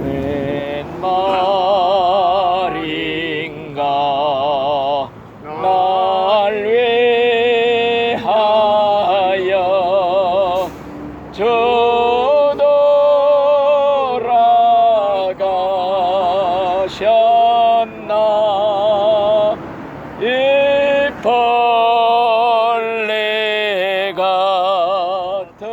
웬 말인가 날 위하여 저돌아가셨나 이 벌레 같은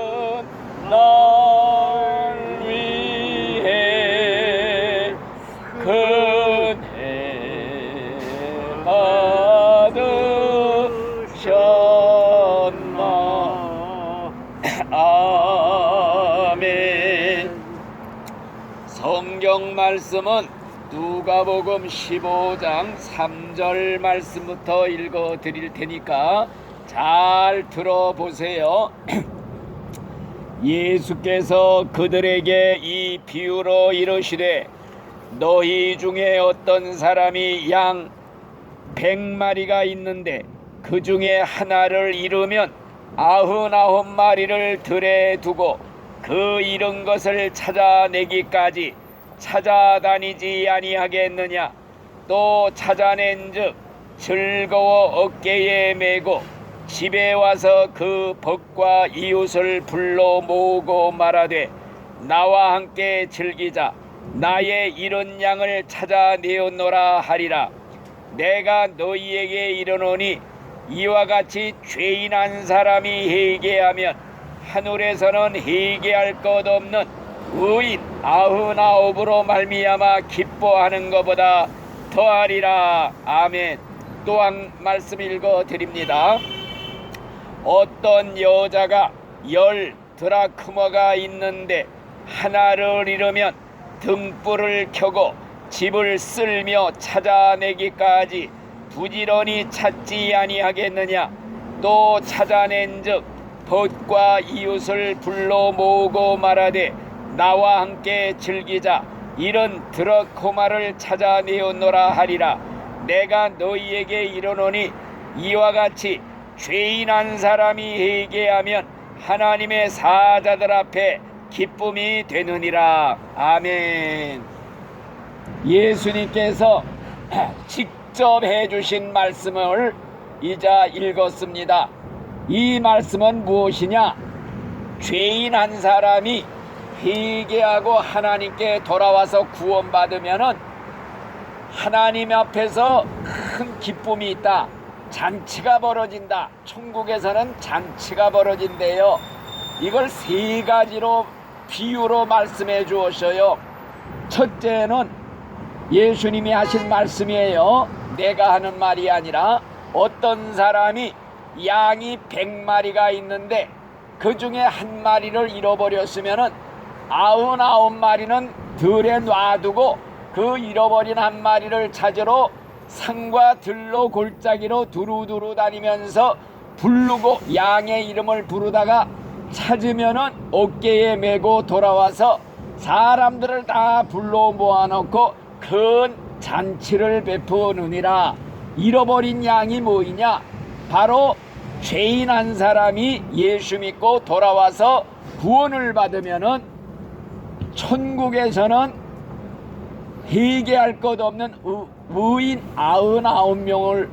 날 위해 큰애 받으셨나. 아멘. 성경 말씀은 누가복음 15장 3절 말씀부터 읽어 드릴 테니까 잘 들어보세요. 예수께서 그들에게 이 비유로 이르시되 너희 중에 어떤 사람이 양 100마리가 있는데 그 중에 하나를 잃으면 99마리를 들에 두고 그 잃은 것을 찾아내기까지 찾아다니지 아니하겠느냐. 또 찾아낸즉 즐거워 어깨에 메고 집에 와서 그 벗과 이웃을 불러 모으고 말하되 나와 함께 즐기자. 나의 잃은 양을 찾아내었노라 하리라. 내가 너희에게 이르노니 이와 같이 죄인한 사람이 회개하면 하늘에서는 회개할 것 없는 의인 99으로 말미암아 기뻐하는 것보다 더하리라. 아멘. 또 한 말씀 읽어 드립니다. 어떤 여자가 10 드라크마가 있는데 하나를 잃으면 등불을 켜고 집을 쓸며 찾아내기까지 부지런히 찾지 아니하겠느냐. 또 찾아낸즉 벗과 이웃을 불러 모으고 말하되 나와 함께 즐기자. 이런 드라크마를 찾아내었노라 하리라. 내가 너희에게 이르노니 이와 같이 죄인한 사람이 회개하면 하나님의 사자들 앞에 기쁨이 되느니라. 아멘. 예수님께서 직접 해주신 말씀을 이제 읽었습니다. 이 말씀은 무엇이냐? 죄인 한 사람이 회개하고 하나님께 돌아와서 구원받으면은 하나님 앞에서 큰 기쁨이 있다. 잔치가 벌어진다. 천국에서는 잔치가 벌어진대요. 이걸 세 가지로 비유로 말씀해 주었어요. 첫째는 예수님이 하신 말씀이에요. 내가 하는 말이 아니라 어떤 사람이 양이 100마리가 있는데 그 중에 한 마리를 잃어버렸으면은 99마리는 들에 놔두고 그 잃어버린 한 마리를 찾으러 산과 들로 골짜기로 두루두루 다니면서 부르고 양의 이름을 부르다가 찾으면은 어깨에 메고 돌아와서 사람들을 다 불러 모아놓고 큰 잔치를 베푸느니라. 잃어버린 양이 뭐이냐? 바로 죄인 한 사람이 예수 믿고 돌아와서 구원을 받으면은 천국에서는 회개할 것 없는 의인 99명을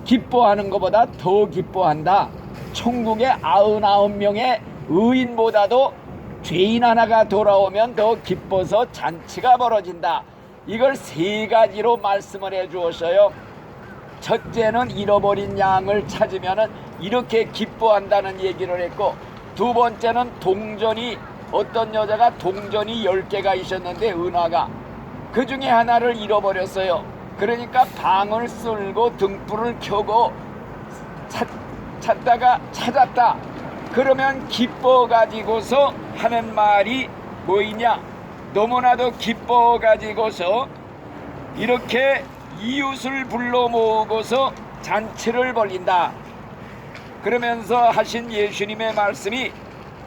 기뻐하는 것보다 더 기뻐한다. 천국의 99명의 의인보다도 죄인 하나가 돌아오면 더 기뻐서 잔치가 벌어진다. 이걸 세 가지로 말씀을 해 주었어요. 첫째는 잃어버린 양을 찾으면 이렇게 기뻐한다는 얘기를 했고, 두 번째는 동전이, 어떤 여자가 동전이 10개가 있었는데 은화가 그 중에 하나를 잃어버렸어요. 그러니까 방을 쓸고 등불을 켜고 찾다가 찾았다. 그러면 기뻐 가지고서 하는 말이 뭐이냐? 너무나도 기뻐 가지고서 이렇게 이웃을 불러 모으고서 잔치를 벌린다. 그러면서 하신 예수님의 말씀이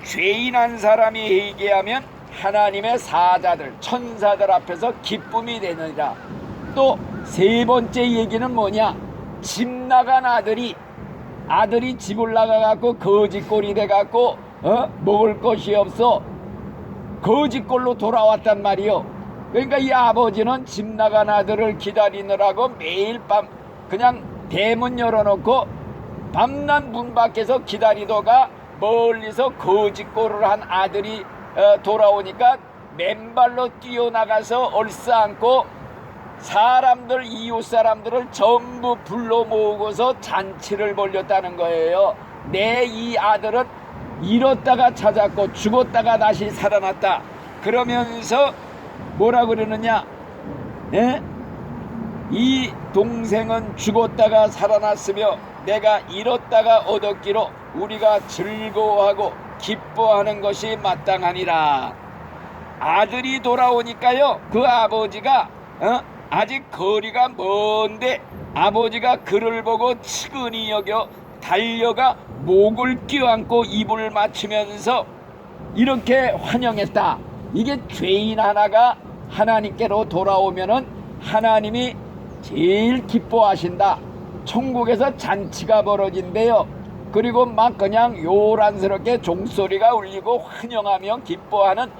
죄인한 사람이 회개하면 하나님의 사자들, 천사들 앞에서 기쁨이 되느니라. 또 세 번째 얘기는 뭐냐? 집 나간 아들이 집을 나가갖고 거지꼴이 돼갖고 먹을 것이 없어 거지꼴로 돌아왔단 말이요. 그러니까 이 아버지는 집 나간 아들을 기다리느라고 매일 밤 그냥 대문 열어놓고 밤낮 문 밖에서 기다리다가 멀리서 거짓골을 한 아들이 돌아오니까 맨발로 뛰어나가서 얼싸안고 사람들, 이웃 사람들을 전부 불러 모으고서 잔치를 벌였다는 거예요. 내 이 아들은 잃었다가 찾았고 죽었다가 다시 살아났다. 그러면서 뭐라 그러느냐? 예? 이 동생은 죽었다가 살아났으며 내가 잃었다가 얻었기로 우리가 즐거워하고 기뻐하는 것이 마땅하니라. 아들이 돌아오니까요, 그 아버지가 아직 거리가 먼데 아버지가 그를 보고 측은히 여겨 달려가 목을 껴안고 입을 맞추면서 이렇게 환영했다. 이게 죄인 하나가 하나님께로 돌아오면은 하나님이 제일 기뻐하신다. 천국에서 잔치가 벌어진대요. 그리고 막 그냥 요란스럽게 종소리가 울리고 환영하며 기뻐하는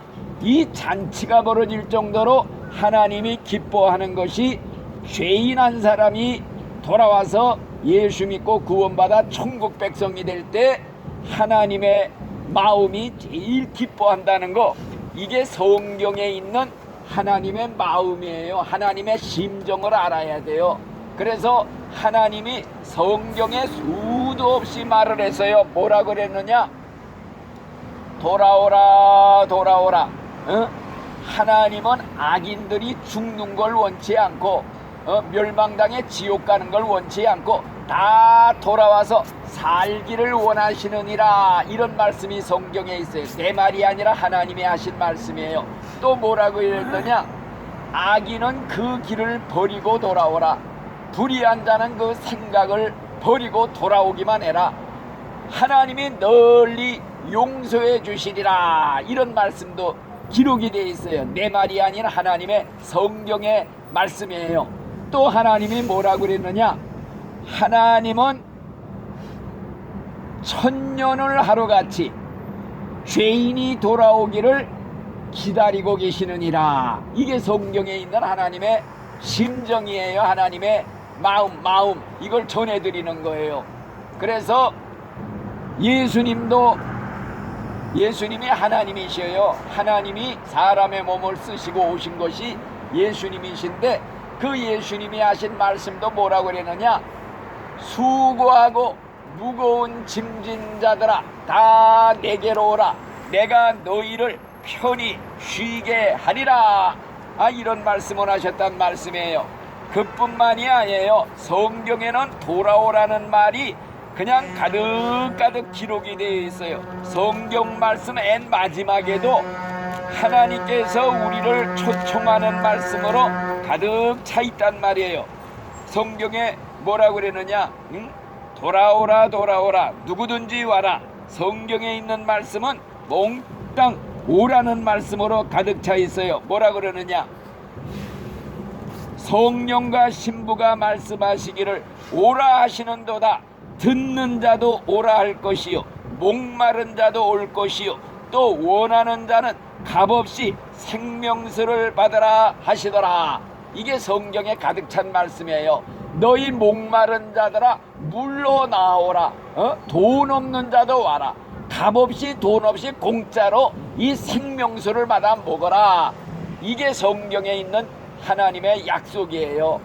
이 잔치가 벌어질 정도로 하나님이 기뻐하는 것이 죄인 한 사람이 돌아와서 예수 믿고 구원받아 천국 백성이 될 때 하나님의 마음이 제일 기뻐한다는 거, 이게 성경에 있는 하나님의 마음이에요. 하나님의 심정을 알아야 돼요. 그래서 하나님이 성경에 수도 없이 말을 했어요. 뭐라 그랬느냐? 돌아오라 돌아오라. 하나님은 악인들이 죽는 걸 원치 않고 멸망당해 지옥 가는 걸 원치 않고 다 돌아와서 살기를 원하시느니라. 이런 말씀이 성경에 있어요. 내 말이 아니라 하나님이 하신 말씀이에요. 또 뭐라고 했느냐? 악인은 그 길을 버리고 돌아오라. 불의한 자는 그 생각을 버리고 돌아오기만 해라. 하나님이 널리 용서해 주시리라. 이런 말씀도 기록이 되어 있어요. 내 말이 아닌 하나님의 성경의 말씀이에요. 또 하나님이 뭐라고 그랬느냐? 하나님은 천년을 하루같이 죄인이 돌아오기를 기다리고 계시느니라. 이게 성경에 있는 하나님의 심정이에요. 하나님의 마음 이걸 전해드리는 거예요. 그래서 예수님이 하나님이셔요. 하나님이 사람의 몸을 쓰시고 오신 것이 예수님이신데 그 예수님이 하신 말씀도 뭐라고 그랬느냐? 수고하고 무거운 짐진 자들아 다 내게로 오라. 내가 너희를 편히 쉬게 하리라. 이런 말씀을 하셨단 말씀이에요. 그뿐만이 아니에요. 성경에는 돌아오라는 말이 그냥 가득가득 기록이 되어 있어요. 성경 말씀 맨 마지막에도 하나님께서 우리를 초청하는 말씀으로 가득 차 있단 말이에요. 성경에 뭐라고 그러느냐? 돌아오라 돌아오라 누구든지 와라. 성경에 있는 말씀은 몽땅 오라는 말씀으로 가득 차 있어요. 뭐라 그러느냐? 성령과 신부가 말씀하시기를 오라 하시는도다. 듣는 자도 오라 할 것이요 목마른 자도 올 것이요 또 원하는 자는 값없이 생명수를 받으라 하시더라. 이게 성경에 가득 찬 말씀이에요. 너희 목마른 자들아 물로 나오라. 돈 없는 자도 와라. 값없이 돈 없이 공짜로 이 생명수를 받아 먹어라. 이게 성경에 있는 하나님의 약속이에요.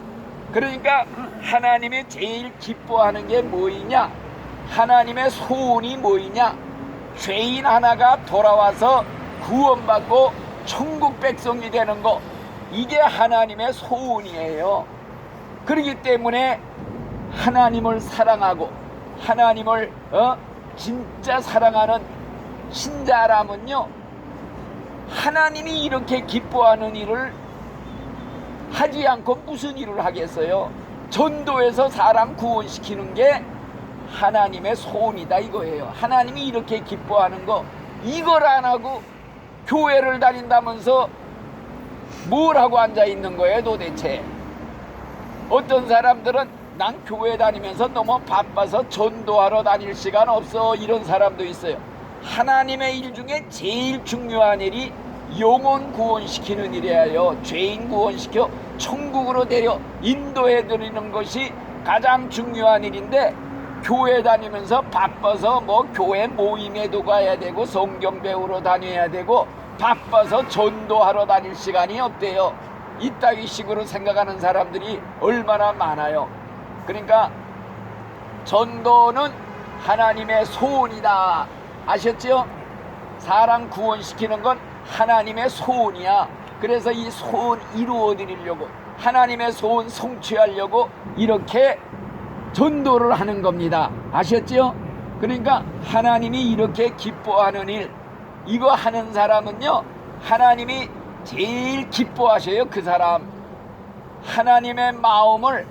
그러니까 하나님이 제일 기뻐하는 게 뭐이냐? 하나님의 소원이 뭐이냐? 죄인 하나가 돌아와서 구원받고 천국 백성이 되는 거, 이게 하나님의 소원이에요. 그렇기 때문에 하나님을 사랑하고 하나님을 진짜 사랑하는 신자라면요, 하나님이 이렇게 기뻐하는 일을 하지 않고 무슨 일을 하겠어요? 전도해서 사람 구원시키는 게 하나님의 소원이다 이거예요. 하나님이 이렇게 기뻐하는 거, 이걸 안 하고 교회를 다닌다면서 뭘 하고 앉아 있는 거예요 도대체? 어떤 사람들은 난 교회 다니면서 너무 바빠서 전도하러 다닐 시간 없어, 이런 사람도 있어요. 하나님의 일 중에 제일 중요한 일이 영혼 구원시키는 일이에요. 죄인 구원시켜 천국으로 데려 인도해 드리는 것이 가장 중요한 일인데, 교회 다니면서 바빠서 뭐 교회 모임에도 가야 되고 성경 배우러 다녀야 되고 바빠서 전도하러 다닐 시간이 없대요. 이따위 식으로 생각하는 사람들이 얼마나 많아요. 그러니까 전도는 하나님의 소원이다. 아셨죠? 사람 구원시키는 건 하나님의 소원이야. 그래서 이 소원 이루어 드리려고, 하나님의 소원 성취하려고 이렇게 전도를 하는 겁니다. 아셨죠? 그러니까 하나님이 이렇게 기뻐하는 일, 이거 하는 사람은요, 하나님이 제일 기뻐하셔요. 그 사람, 하나님의 마음을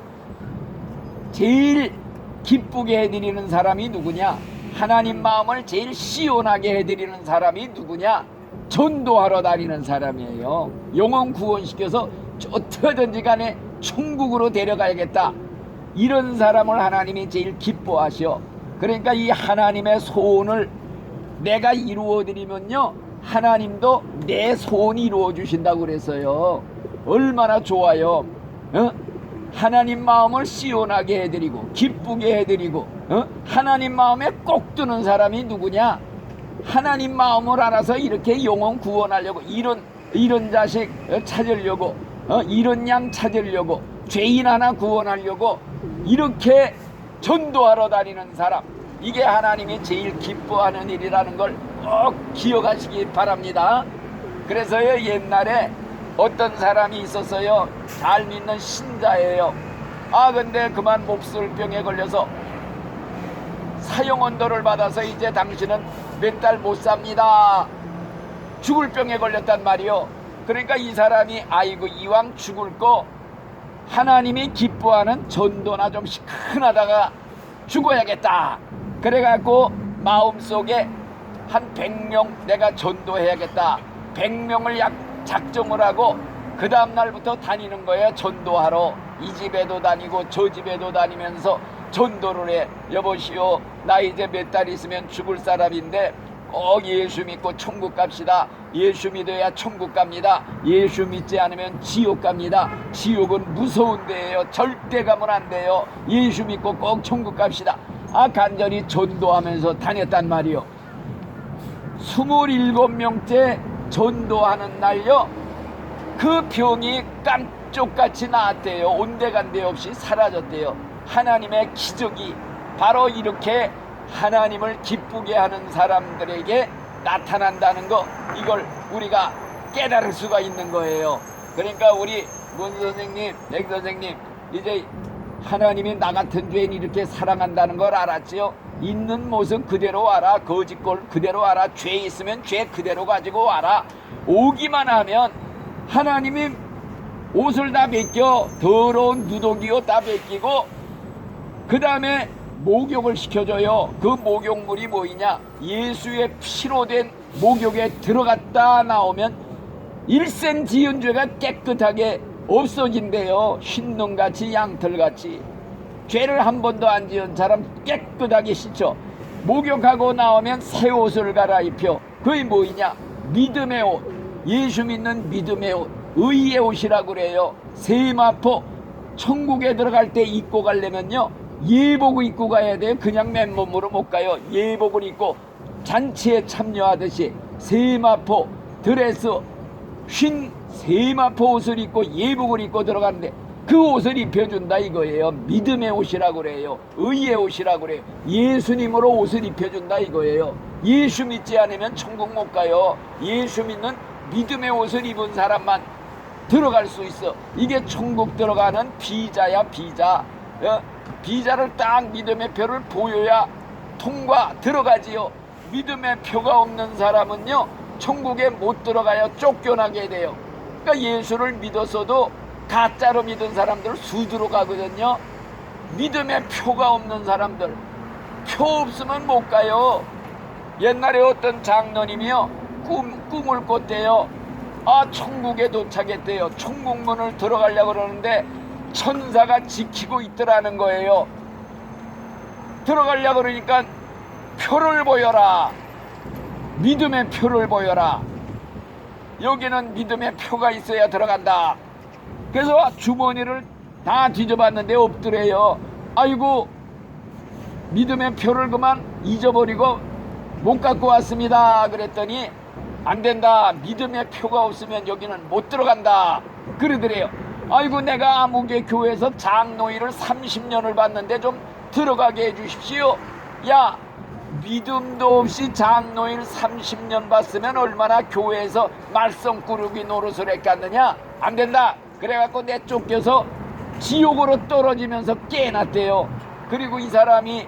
제일 기쁘게 해드리는 사람이 누구냐? 하나님 마음을 제일 시원하게 해드리는 사람이 누구냐? 전도하러 다니는 사람이에요. 영혼 구원시켜서 어떻게든지 간에 천국으로 데려가야겠다, 이런 사람을 하나님이 제일 기뻐하셔. 그러니까 이 하나님의 소원을 내가 이루어 드리면요, 하나님도 내 소원 이루어 주신다고 그랬어요. 얼마나 좋아요. 하나님 마음을 시원하게 해드리고 기쁘게 해드리고, 하나님 마음에 꼭 드는 사람이 누구냐? 하나님 마음을 알아서 이렇게 영혼 구원하려고, 이런 자식 찾으려고, 이런 양 찾으려고, 죄인 하나 구원하려고 이렇게 전도하러 다니는 사람, 이게 하나님이 제일 기뻐하는 일이라는 걸 꼭 기억하시기 바랍니다. 그래서요, 옛날에 어떤 사람이 있었어요. 잘 믿는 신자예요. 근데 그만 몹쓸병에 걸려서 사형언도를 받아서 이제 당신은 몇 달 못 삽니다, 죽을 병에 걸렸단 말이요. 그러니까 이 사람이 아이고 이왕 죽을 거 하나님이 기뻐하는 전도나 좀 시큰하다가 죽어야겠다, 그래갖고 마음속에 한 100명 내가 전도해야겠다, 100명을 작정을 하고 그 다음날부터 다니는 거예요. 전도하러 이 집에도 다니고 저 집에도 다니면서 전도를 해. 여보시오, 나 이제 몇 달 있으면 죽을 사람인데 꼭 예수 믿고 천국 갑시다. 예수 믿어야 천국 갑니다. 예수 믿지 않으면 지옥 갑니다. 지옥은 무서운 데예요. 절대 가면 안 돼요. 예수 믿고 꼭 천국 갑시다. 간절히 전도하면서 다녔단 말이요. 27명째 전도하는 날요, 그 병이 깜쪽같이 나았대요. 온데간데 없이 사라졌대요. 하나님의 기적이 바로 이렇게 하나님을 기쁘게 하는 사람들에게 나타난다는 거, 이걸 우리가 깨달을 수가 있는 거예요. 그러니까 우리 문 선생님, 백 선생님, 이제 하나님이 나 같은 죄인 이렇게 사랑한다는 걸 알았지요? 있는 모습 그대로 와라, 거짓골 그대로 와라, 죄 있으면 죄 그대로 가지고 와라. 오기만 하면 하나님이 옷을 다 벗겨, 더러운 누더기옷 다 벗기고 그 다음에 목욕을 시켜줘요. 그 목욕물이 뭐이냐? 예수의 피로 된 목욕에 들어갔다 나오면 일생 지은 죄가 깨끗하게 없어진대요. 흰눈같이 양털같이. 죄를 한 번도 안 지은 사람 깨끗하게 씻어. 목욕하고 나오면 새 옷을 갈아입혀. 그게 뭐이냐? 믿음의 옷. 예수 믿는 믿음의 옷, 의의 옷이라고 그래요. 세마포 천국에 들어갈 때 입고 가려면요, 예복을 입고 가야 돼요. 그냥 맨몸으로 못 가요. 예복을 입고 잔치에 참여하듯이 세마포 드레스, 흰 세마포 옷을 입고 예복을 입고 들어가는데 그 옷을 입혀준다 이거예요. 믿음의 옷이라고 그래요. 의의 옷이라고 그래요. 예수님으로 옷을 입혀준다 이거예요. 예수 믿지 않으면 천국 못 가요. 예수 믿는 믿음의 옷을 입은 사람만 들어갈 수 있어. 이게 천국 들어가는 비자야, 비자. 비자를 딱 믿음의 표를 보여야 통과 들어가지요. 믿음의 표가 없는 사람은요, 천국에 못 들어가요. 쫓겨나게 돼요. 그러니까 예수를 믿었어도 가짜로 믿은 사람들 수두로 가거든요. 믿음의 표가 없는 사람들, 표 없으면 못 가요. 옛날에 어떤 장로님이요, 꿈을 꿨대요. 천국에 도착했대요. 천국문을 들어가려고 그러는데 천사가 지키고 있더라는 거예요. 들어가려고 그러니까 표를 보여라, 믿음의 표를 보여라. 여기는 믿음의 표가 있어야 들어간다. 그래서 주머니를 다 뒤져봤는데 없더래요. 아이고, 믿음의 표를 그만 잊어버리고 못 갖고 왔습니다. 그랬더니 안 된다. 믿음의 표가 없으면 여기는 못 들어간다. 그러더래요. 아이고, 내가 아무개 교회에서 장로일을 30년을 봤는데 좀 들어가게 해주십시오. 야, 믿음도 없이 장로일 30년 봤으면 얼마나 교회에서 말썽꾸러기 노릇을 했겠느냐. 안 된다. 그래갖고 내쫓겨서 지옥으로 떨어지면서 깨났대요. 그리고 이 사람이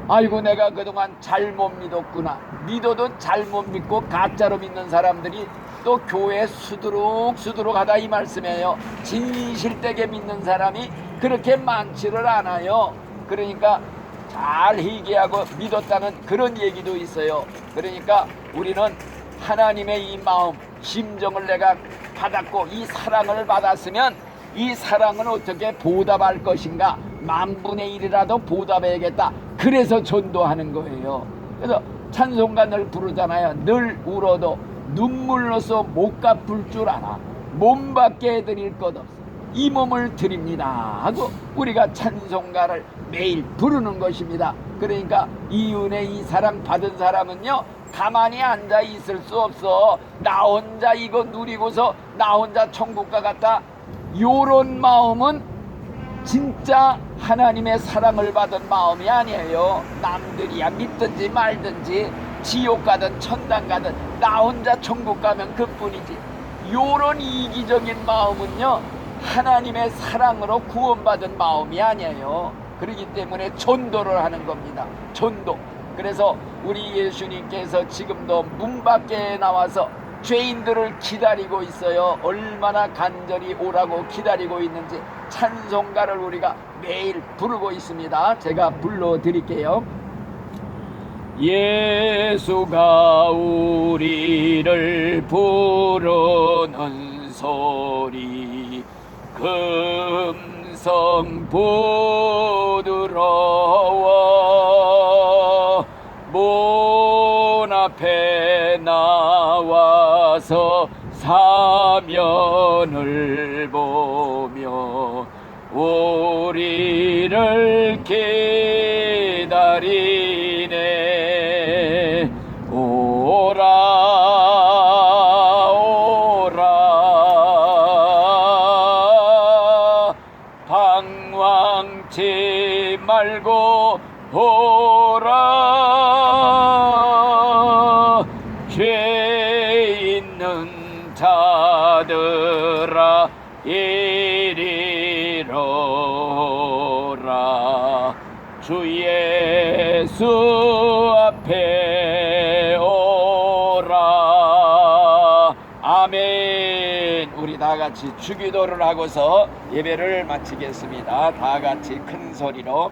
아이고, 내가 그동안 잘못 믿었구나. 믿어도 잘못 믿고 가짜로 믿는 사람들이 또 교회에 수두룩 하다, 이 말씀이에요. 진실되게 믿는 사람이 그렇게 많지를 않아요. 그러니까 잘 회개하고 믿었다는 그런 얘기도 있어요. 그러니까 우리는 하나님의 이 마음, 심정을 내가 받았고 이 사랑을 받았으면 이 사랑은 어떻게 보답할 것인가. 10,000,000,000이라도 보답해야겠다. 그래서 전도하는 거예요. 그래서 찬송가를 부르잖아요. 늘 울어도 눈물로서 못 갚을 줄 알아. 몸밖에 해드릴 것 없어. 이 몸을 드립니다 하고 우리가 찬송가를 매일 부르는 것입니다. 그러니까 이 은혜, 이 사랑 받은 사람은요, 가만히 앉아 있을 수 없어. 나 혼자 이거 누리고서 나 혼자 천국 가겠다. 요런 마음은 진짜 하나님의 사랑을 받은 마음이 아니에요. 남들이야 믿든지 말든지 지옥 가든 천당 가든 나 혼자 천국 가면 그뿐이지. 요런 이기적인 마음은요, 하나님의 사랑으로 구원받은 마음이 아니에요. 그렇기 때문에 전도를 하는 겁니다. 전도. 그래서 우리 예수님께서 지금도 문 밖에 나와서 죄인들을 기다리고 있어요. 얼마나 간절히 오라고 기다리고 있는지 찬송가를 우리가 매일 부르고 있습니다. 제가 불러드릴게요. 예수가 우리를 부르는 소리 금성 부드러워 문 앞에 나와서 사면을 보며 우리를 기다리네. 오라 오라 방황치 말고 오라. 죄 있는 자들아 이리로라. 주 예수 앞에 오라. 아멘. 우리 다같이 주기도를 하고서 예배를 마치겠습니다. 다같이 큰 소리로.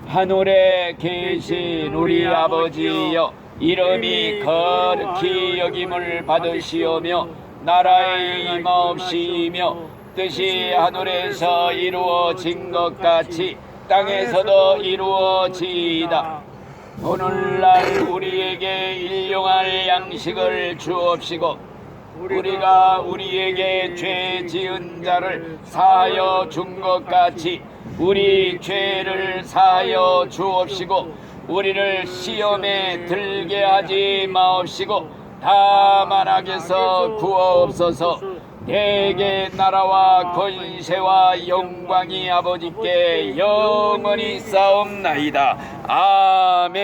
하늘에 계신 우리 아버지여, 이름이 거룩히 여김을 받으시오며 나라의 임하옵시며 뜻이 하늘에서 이루어진 것 같이 땅에서도 이루어지이다. 오늘날 우리에게 일용할 양식을 주옵시고 우리가 우리에게 죄 지은 자를 사하여 준 것 같이 우리 죄를 사하여 주옵시고 우리를 시험에 들게 하지 마옵시고 다만 악에서 구하옵소서. 대개 나라와 권세와 영광이 아버지께 영원히 싸움나이다. 아멘.